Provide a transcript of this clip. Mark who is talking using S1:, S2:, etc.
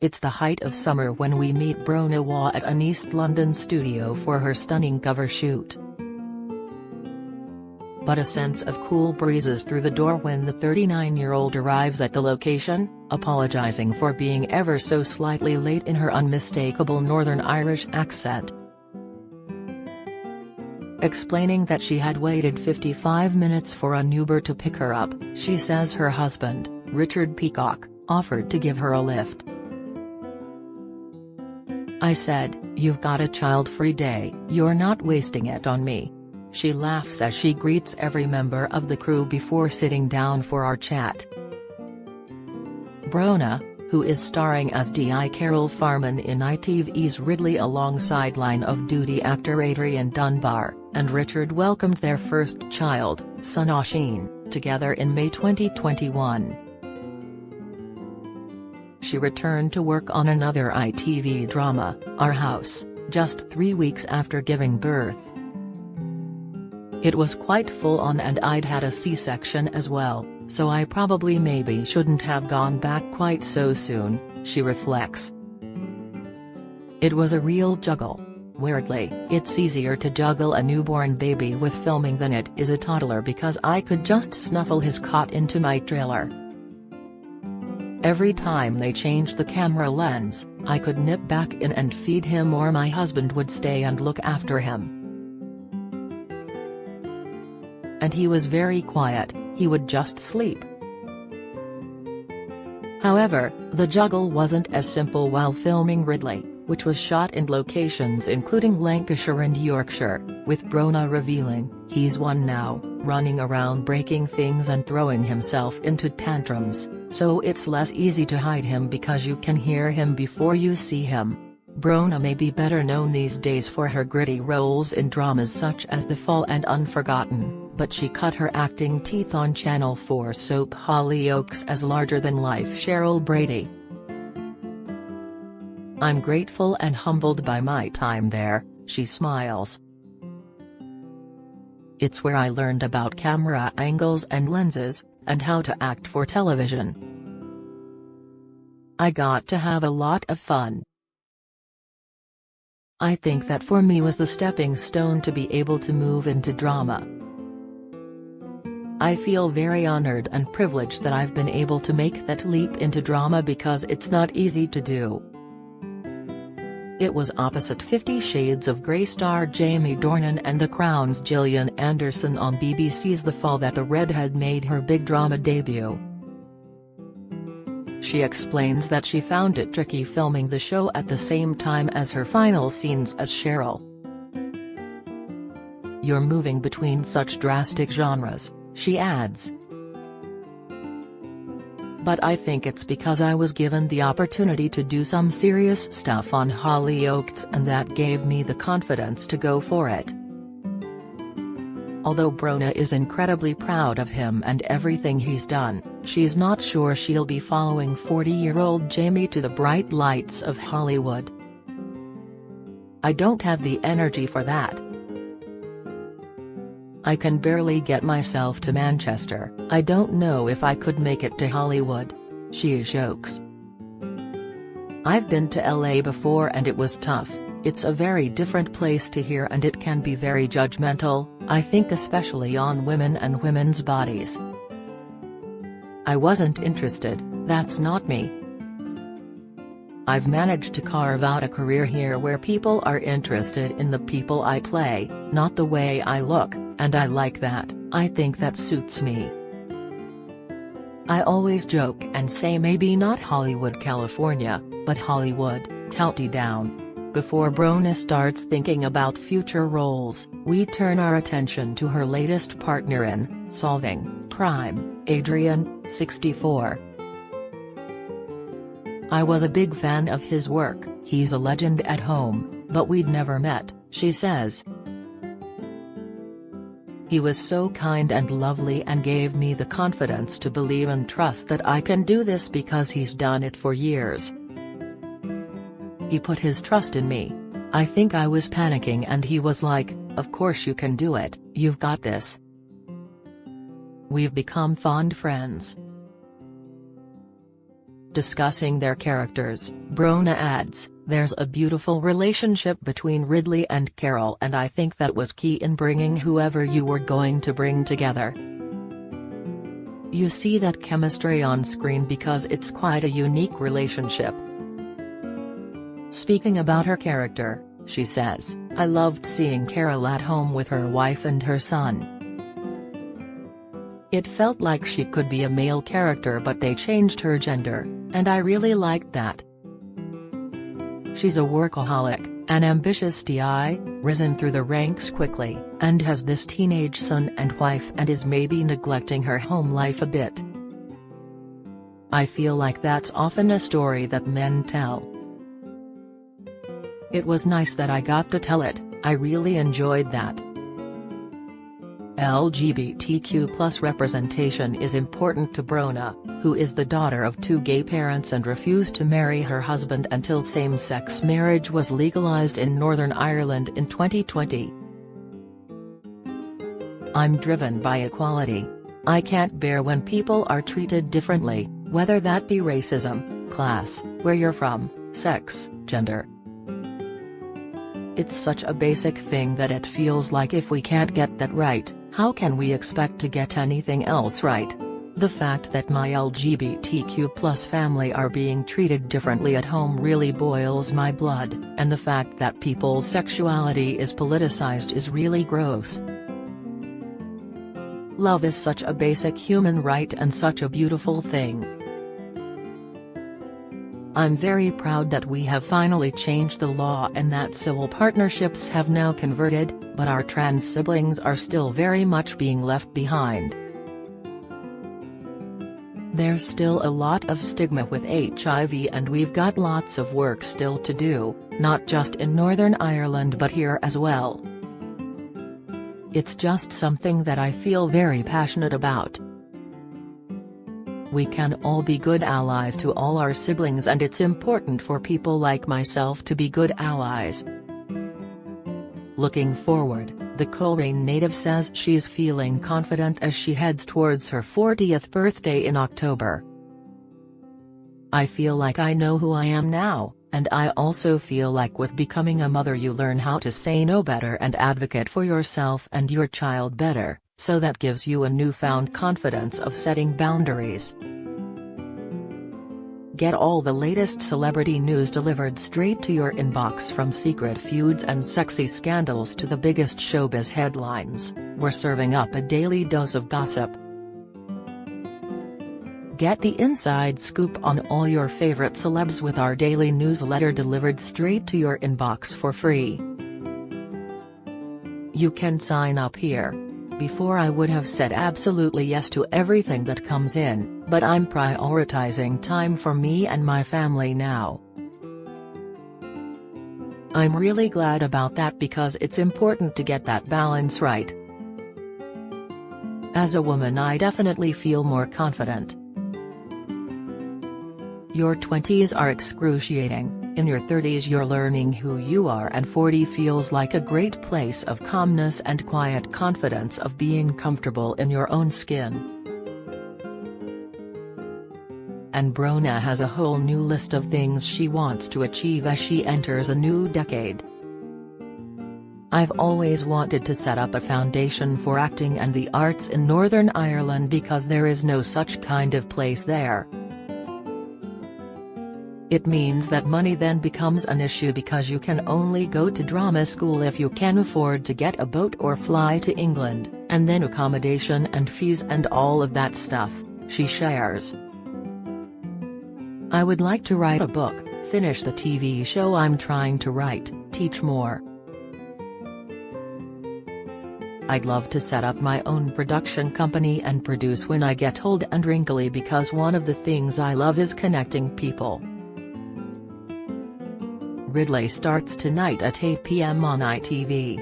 S1: It's the height of summer when we meet Bronagh Waugh at an East London studio for her stunning cover shoot. But a sense of cool breezes through the door when the 39-year-old arrives at the location, apologising for being ever so slightly late in her unmistakable Northern Irish accent. Explaining that she had waited 55 minutes for an Uber to pick her up, she says her husband, Richard Peacock, offered to give her a lift. "I said, you've got a child-free day, you're not wasting it on me." She laughs as she greets every member of the crew before sitting down for our chat. Bronagh, who is starring as Di Carol Farman in ITV's Ridley alongside line-of-duty actor Adrian Dunbar, and Richard welcomed their first child, son Oisin, together in May 2021. She returned to work on another ITV drama, Our House, just 3 weeks after giving birth. "It was quite full on and I'd had a C-section as well, so I probably maybe shouldn't have gone back quite so soon," she reflects. "It was a real juggle. Weirdly, it's easier to juggle a newborn baby with filming than it is a toddler because I could just snuffle his cot into my trailer. Every time they changed the camera lens, I could nip back in and feed him or my husband would stay and look after him. And he was very quiet, he would just sleep." However, the juggle wasn't as simple while filming Ridley, which was shot in locations including Lancashire and Yorkshire, with Bronagh revealing, "He's one now, running around breaking things and throwing himself into tantrums, so it's less easy to hide him because you can hear him before you see him." Bronagh may be better known these days for her gritty roles in dramas such as The Fall and Unforgotten, but she cut her acting teeth on Channel 4 soap Hollyoaks as larger-than-life Cheryl Brady. "I'm grateful and humbled by my time there," she smiles. "It's where I learned about camera angles and lenses, and how to act for television. I got to have a lot of fun. I think that for me was the stepping stone to be able to move into drama. I feel very honored and privileged that I've been able to make that leap into drama because it's not easy to do." It was opposite 50 Shades of Grey star Jamie Dornan and The Crown's Gillian Anderson on BBC's The Fall that the redhead made her big drama debut. She explains that she found it tricky filming the show at the same time as her final scenes as Cheryl. "You're moving between such drastic genres," she adds. "But I think it's because I was given the opportunity to do some serious stuff on Hollyoaks and that gave me the confidence to go for it." Although Bronagh is incredibly proud of him and everything he's done, she's not sure she'll be following 40-year-old Jamie to the bright lights of Hollywood. "I don't have the energy for that. I can barely get myself to Manchester, I don't know if I could make it to Hollywood," she jokes. "I've been to LA before and it was tough. It's a very different place to here and it can be very judgmental, I think, especially on women and women's bodies. I wasn't interested, that's not me. I've managed to carve out a career here where people are interested in the people I play, not the way I look, and I like that, I think that suits me. I always joke and say maybe not Hollywood, California, but Hollywood, County Down." Before Bronagh starts thinking about future roles, we turn our attention to her latest partner in Solving Crime, Adrian, 64. "I was a big fan of his work, he's a legend at home, but we'd never met," she says. "He was so kind and lovely and gave me the confidence to believe and trust that I can do this because he's done it for years. He put his trust in me. I think I was panicking and he was like, 'Of course you can do it, you've got this.' We've become fond friends." Discussing their characters, Bronagh adds, "There's a beautiful relationship between Ridley and Carol, and I think that was key in bringing whoever you were going to bring together. You see that chemistry on screen because it's quite a unique relationship." Speaking about her character, she says, "I loved seeing Carol at home with her wife and her son. It felt like she could be a male character, but they changed her gender, and I really liked that. She's a workaholic, an ambitious TI, risen through the ranks quickly, and has this teenage son and wife and is maybe neglecting her home life a bit. I feel like that's often a story that men tell. It was nice that I got to tell it, I really enjoyed that." LGBTQ+ representation is important to Bronagh, who is the daughter of two gay parents and refused to marry her husband until same-sex marriage was legalised in Northern Ireland in 2020. "I'm driven by equality. I can't bear when people are treated differently, whether that be racism, class, where you're from, sex, gender. It's such a basic thing that it feels like if we can't get that right, how can we expect to get anything else right? The fact that my LGBTQ+ family are being treated differently at home really boils my blood, and the fact that people's sexuality is politicized is really gross. Love is such a basic human right and such a beautiful thing. I'm very proud that we have finally changed the law and that civil partnerships have now converted, but our trans siblings are still very much being left behind. There's still a lot of stigma with HIV and we've got lots of work still to do, not just in Northern Ireland but here as well. It's just something that I feel very passionate about. We can all be good allies to all our siblings, and it's important for people like myself to be good allies." Looking forward, the Coleraine native says she's feeling confident as she heads towards her 40th birthday in October. "I feel like I know who I am now, and I also feel like with becoming a mother you learn how to say no better and advocate for yourself and your child better, so that gives you a newfound confidence of setting boundaries." Get all the latest celebrity news delivered straight to your inbox, from secret feuds and sexy scandals to the biggest showbiz headlines. We're serving up a daily dose of gossip. Get the inside scoop on all your favorite celebs with our daily newsletter delivered straight to your inbox for free. You can sign up here. Before I would have said absolutely yes to everything that comes in, but I'm prioritizing time for me and my family now. I'm really glad about that because it's important to get that balance right. As a woman I definitely feel more confident. Your 20s are excruciating. In your 30s you're learning who you are, and 40 feels like a great place of calmness and quiet confidence of being comfortable in your own skin. And Bronagh has a whole new list of things she wants to achieve as she enters a new decade. "I've always wanted to set up a foundation for acting and the arts in Northern Ireland because there is no such kind of place there. It means that money then becomes an issue because you can only go to drama school if you can afford to get a boat or fly to England, and then accommodation and fees and all of that stuff," she shares. "I would like to write a book, finish the TV show I'm trying to write, teach more. I'd love to set up my own production company and produce when I get old and wrinkly because one of the things I love is connecting people." Ridley starts tonight at 8 p.m. on ITV.